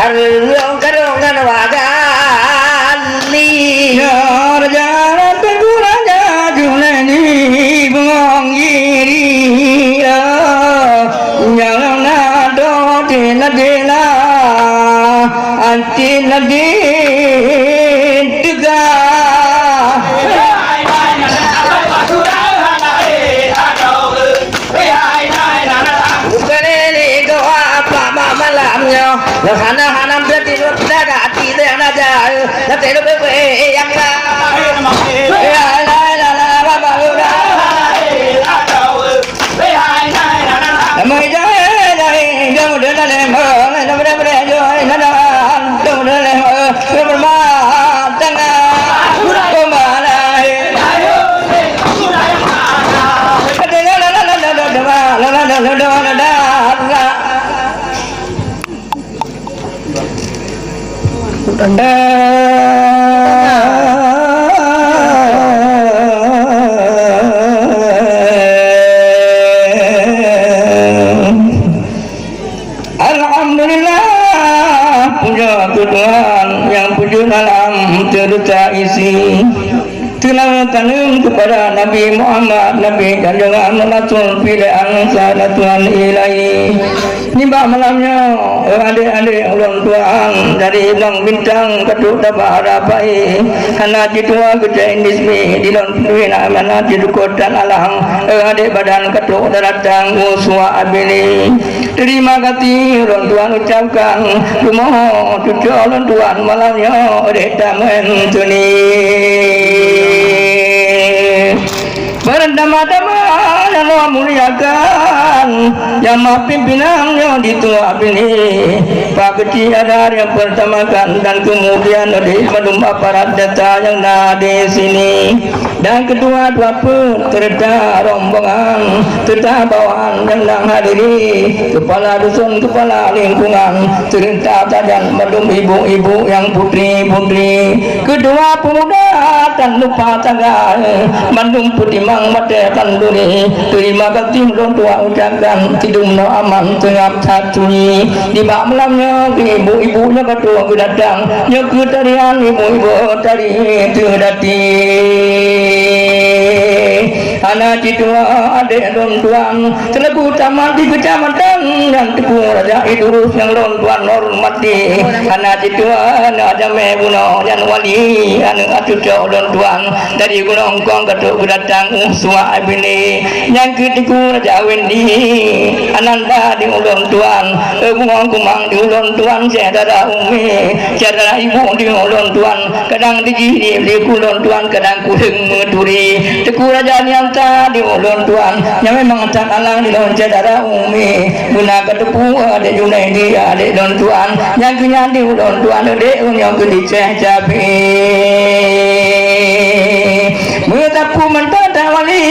Arung karungan wagani Raja Teguh Raja Juleni bengong iri Jangan nado dina dina Anti nadin juga malamnya hanam berarti daga tidak ada nanti lu yang Alhamdulillah, puja Tuhan yang puji alam terta isi. Tilawatan kepada Nabi Muhammad, Nabi dan jangan Rasul pilihan Tuhan ilahi. Nimba malamnya adik-adik ulun tuan dari Bang Bintang Ketuk Dabah Harapai Hana Jitua Gede Indismi Dilon Penuhin Amanat Jidukut dan Alang adik badan Ketuk Daratang Uswa Abini. Terima kasih ulun tuan ucapkan Lumoh cucu ulun tuan malamnya adik tamen tuni berdama-dama Allah muliakan jamaah pimpinannya di tua ini Pak Kecil ada yang pertama kan dan kemudian di madum aparat data yang ada di sini dan kedua dua pun serta rombongan serta bawahan yang hadiri kepala dusun kepala lingkungan serta dan madum ibu-ibu yang putri-putri kedua pemuda dan lupa tangga madum putih mate kanduni terima kasih don tua ucapkan tidumno aman tengah satuni di bak malamnya ibu-ibunya ketua datang nyekut tarian ibu-ibu tari terdati anak cidua adik don tuan selaku taman di kecamatan yang tepu raja idurus yang don tuan hormati anak cidua anak jame buno dan wali anak cucu don tuan dari gunung kong ketua datang Uswa Abini yang ketiku Raja Wendi Ananda di ulun tuan kumang-kumang di ulun tuan saudara umi saudara ibu di ulun tuan kadang di ulun tuan kadang kuling meturi teku Raja Nianta di ulun tuan yang memang tak alang di ulun saudara umi guna ketepu adik Junaidi adik ulun tuan yang kenyang di ulun tuan adik yang kediceh capi metapu mentata wali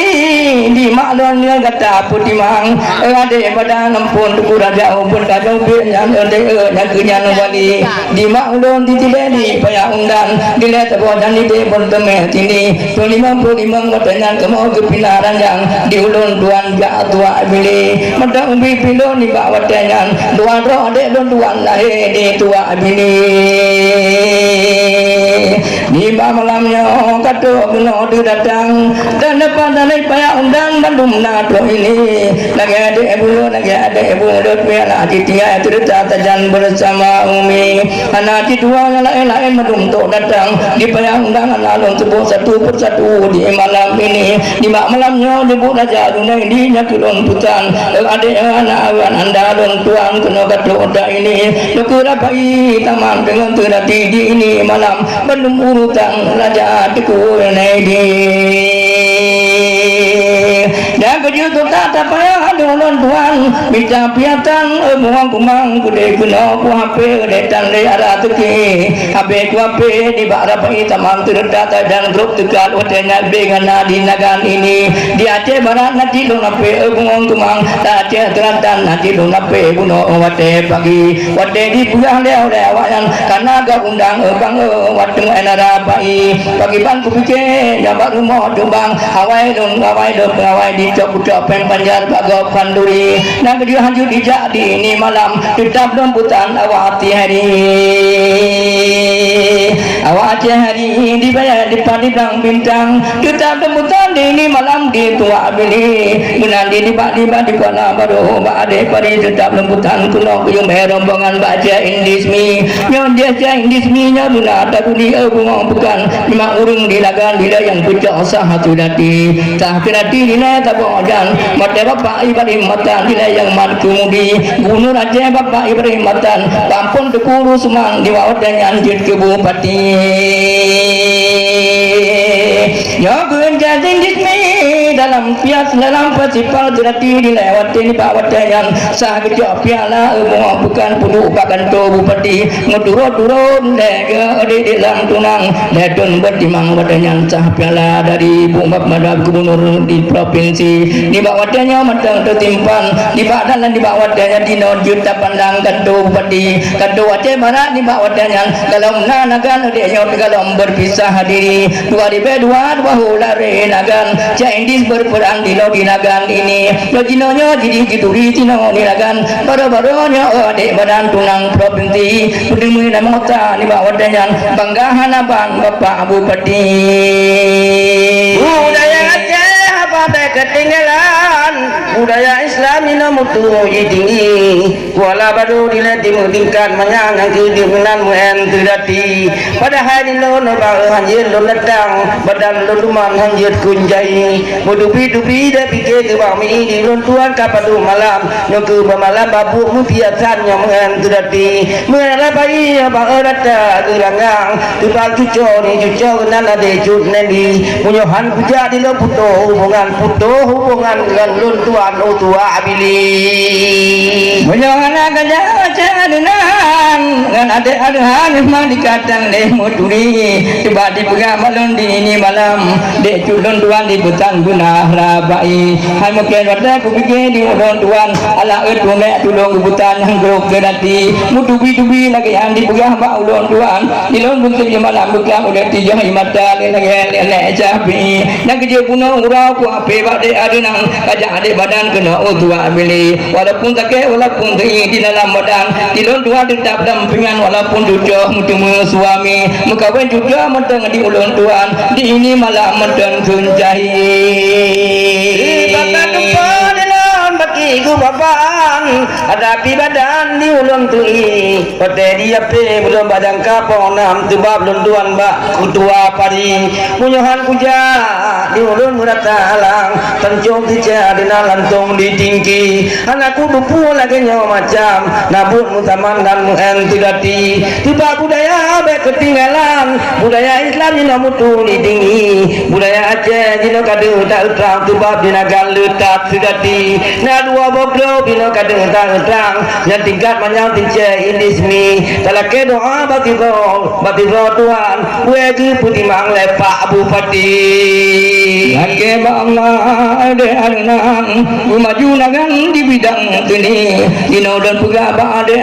di maklonnya kata putih mang adik pada ngempun tuku raja pun kadang yang adik yang kenyan wali di maklon di tileni payah undan di lihat dan di depon temeh tini 55 katanya kemau kepinaran yang di ulun tuan tua bili mata umbi pilo ni bawa tenyan tuan roh adik don tuan lahir di tua bili di malamnya kata benar datang dan depan dan payah undang bandung nato ini lagi ada ibu dot piala titia cerita tajan bersama umi anak dua yang lain madum to datang di payah undangan lalu sebut satu persatu di malam ini di malamnya ibu raja dunia ini nyakulon putan ada anak anda don tuan kena kata ini lekura pai taman dengan terati di ini malam bandung urutan raja teku di dan kejutu kata payah ulun tuan bisa piatan buang kumang kude kuno ku HP detan le arah teki HP ku HP di bara pai tamang terdata dan grup tegal watenya begana di nagan ini di Aceh Barat nanti lu HP buang kumang Aceh Selatan nanti lu HP kuno wate pagi wate di bulan lewayan karena gak undang bang wate enara pai pagi bang ku pikir jabat rumah Jombang hawai dong hawai di cok ucapan panjar bagau kanduri nak dia haju dijak di ini malam tetap rembutan awati hari awati hari dibayar di padang bintang tetap rembutan di ini malam di tua bini menandi di kepala baru ade pari tetap rembutan kuno kuyung rombongan baca indismi nyon dia indismi nya guna tak duli bunga bukan memang urung dilagan bila yang pucuk sah hatu dati tak kerati dina tak bojan mata bapak ibadah matan dina yang man kumudi gunur aja bapak ibadah matan kampung tekuru semang di bawah dan anjir ke bupati ya gun jadi dismi dalam pias dalam pasipal terati dilewat ini bawah dan sah kejap piala bunga bukan pudu pakan to bupati ngedurut-durut lega di dalam tunang ledon bertimang badannya cah piala dari bumap madab gubernur di provinsi di bawah wadahnya matang tertimpan di badan dan di bawah wadahnya di non juta pandang kanto bupati kanto Aceh Barat di bawah wadahnya kalau nanagan dia kalau berpisah diri 2002 hulare nagan cah indis berperang di lodi nagan ini loginonya jadi jiduri tino di nagan baru-barunya adik badan tunang provinsi berdemi nama kota di bawah wadahnya banggahan abang bapak bupati budaya Aceh pada ketinggalan budaya Islam ini mutu tinggi kuala baru dimudingkan menyangang kedengaran muen terjadi pada hari lo nobal hanjir lo ledang badan lo duman hanjir kunjai mudubi-dubi dah pikir ke bami di runtuan kapadu malam nyoku bermalam babu mupiatan yang muen terjadi mengenai bayi abang rata gerangang tubal cuco ni cuco kenan ada cut nendi munyohan puja di lo puto hubungan dengan luntuan utua abili munyohan agaknya cadunan dengan adik-adikan memang dikatakan leh muturi tiba di pegang malun di ini malam dek culun tuan di petang guna rabai hai mungkin wadah ku pikir di ulun tuan ala etu mek tulung kebutan yang geruk gerati mutubi-tubi lagi yang di pegang mak ulun tuan di lun buntu di malam bukan udah tiga mata lelek capi nak kerja puno urau ku ape bade adenang kajak adik badan kena utua beli walaupun take walaupun di dalam badan di lun tuan tetap dampingan walaupun duda mutemu suami mengkawin juga menteng di ulun tuan di ini malam menteng kunjai baka depan dalam baki ku babang hadapi badan di ulun tui pada dia pe belum badan kapong nam tebab ulun tuan bak kutua pari munyohan puja di ulun murata alang tencung tiga di lantung di tinggi anakku dupu lagi nyawa macam nabut mutaman dan muen tidati tiba budaya be ketinggalan budaya Islam ni mutu di tinggi budaya Aceh jino kadu tak terang tiba di nagan letak tidati na dua boglo bino kadu tak terang yang tingkat manyang tince indismi talake doa bagi Tuhan wegi putih mang lepak bupati ake bangla ade arenang maju nagan di bidang ini dino dan puga ade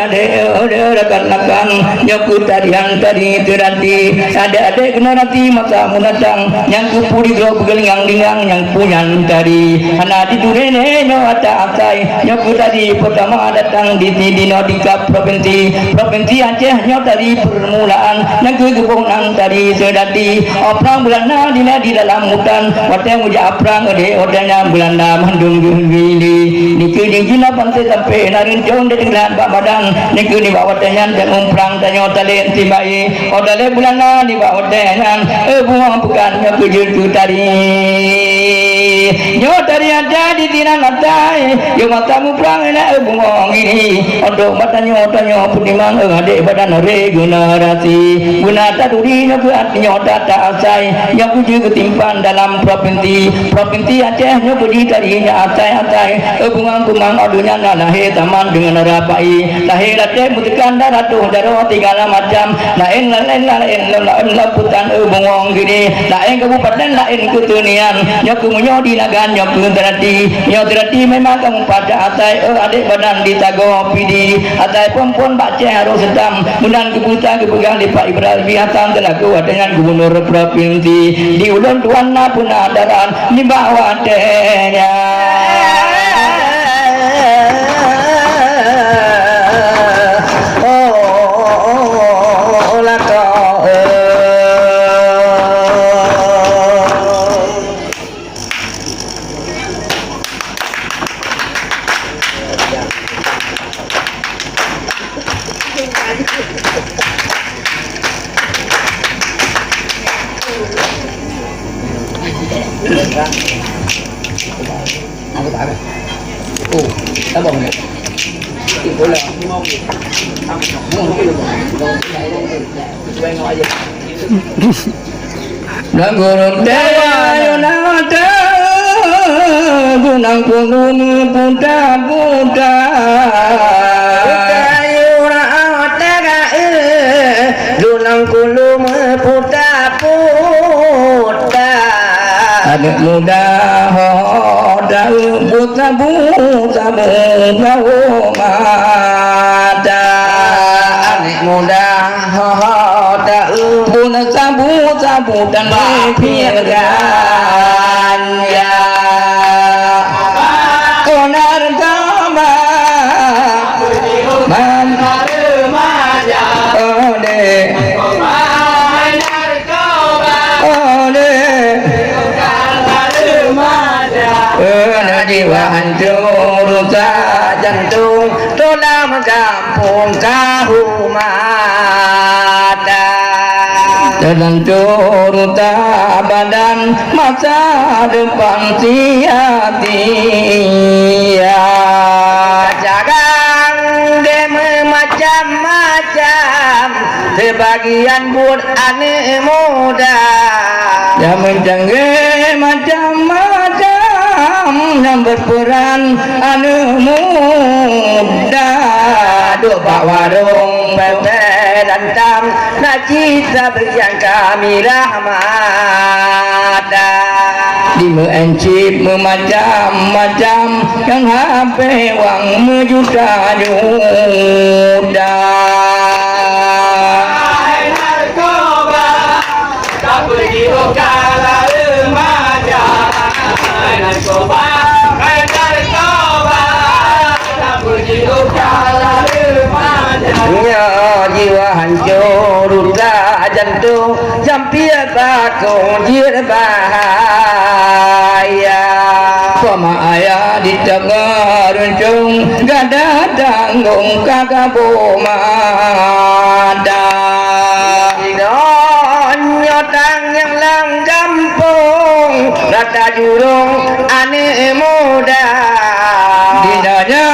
rekan-rekan nyokut tadian tadi teranti ada kena nanti mata munatang yang kupudi gro begelingang-lingang yang punya tadi anak di durene nyota atai nyokut tadi pertama datang di dino di provinsi Aceh nyota tadi permulaan yang kegebongan tadi sedati aprang Belanda dina di dalam hutan wateng uja aprang ode odanya Belanda mandung gini niki jina pantai sampai narin jong de dengan bak badan niki di bawah tanyan dan umprang tanyo talen timbai odale Belanda di bawah tanyan buang bukannya kejutu tadi nyo tadi ada di tinan atai yo matamu prang ena bungong ini odo matanya pudimang ade badan regenerasi guna taduri nyo data asai yang puji ketimpan dalam provinsi Aceh nyo puji tadinya atai bungang adunya lahir taman dengan rapai lahir Aceh mutikan daratuh daro tigala macam lain laputan bungong gini lain kabupaten lain kutunian nyo kumunyo di nagan nyo terati ya terjadi memang kamu pada atai adik badan ditagopi di atai perempuan baca harus sedang menang kebuta kepegang di Pak Ibrahim Biatan telah kuat dengan gubernur provinsi di ulun tuan pun adaran di bawah denya Nagurung dewa yunata gunang punung puda puda gunang kulum puda puda adik muda hoda puda puda puda mata adik muda hoda puda sabu sabu dan pikirkan ya konar kama man remaja ode jiwa hancur rusak jantung dalam kampung kahumata terhancur rusak badan masa depan sia-sia jagang deme macam-macam sebagian buat anak muda yang menjangge macam-macam yang berperan anu muda doa warung bete dan tam nak cita berian kami rahmata di mencip memacam-macam yang HP wang mejuta-juta narkoba tak pergi kala remaja narkoba tak pergi kala remaja jiwa hancur rusak jantung jampir bakung jir bahaya sama ayah di tengah runcung gada tanggung kakak bomada nyotang yang lang kampung rata jurung ane muda dinanya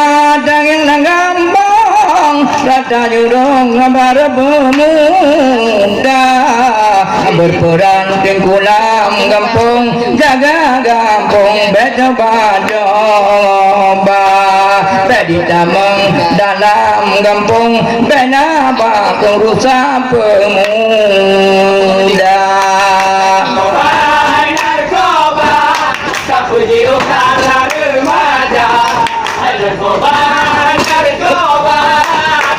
dang yang lang kampung rata jurung ngabar pemuda berperan tengkulam kampung jaga kampung becoba-coba bedi tameng dalam kampung bena bakung rusak pemuda narkoba tak puji ukara remaja narkoba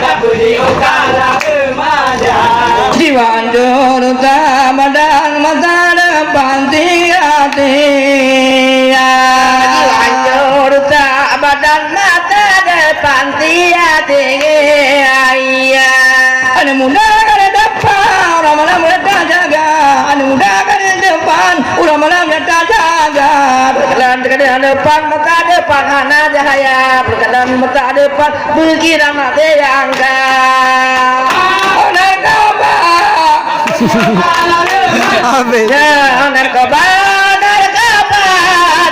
tak puji ukara remaja jiwa hancur badan masa depan sia-sia jiwa hancur badan masa depan sia-sia ada muda ada depan orang malam mereka jaga ada muda ada depan orang malam mereka jaga berjalan ke depan mata depan anak cahaya berjalan mata depan berkira mata yang narkoba narkoba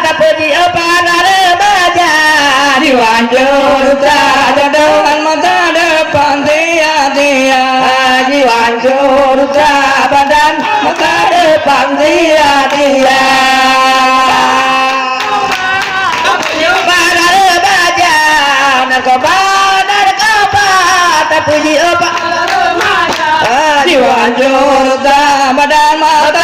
tak pergi apa remaja diwanjur tak dengan mata depan sia-sia diwanjur tak badan mata depan sia-sia pada remaja narkoba tak pergi apa diwanjur tak badan mata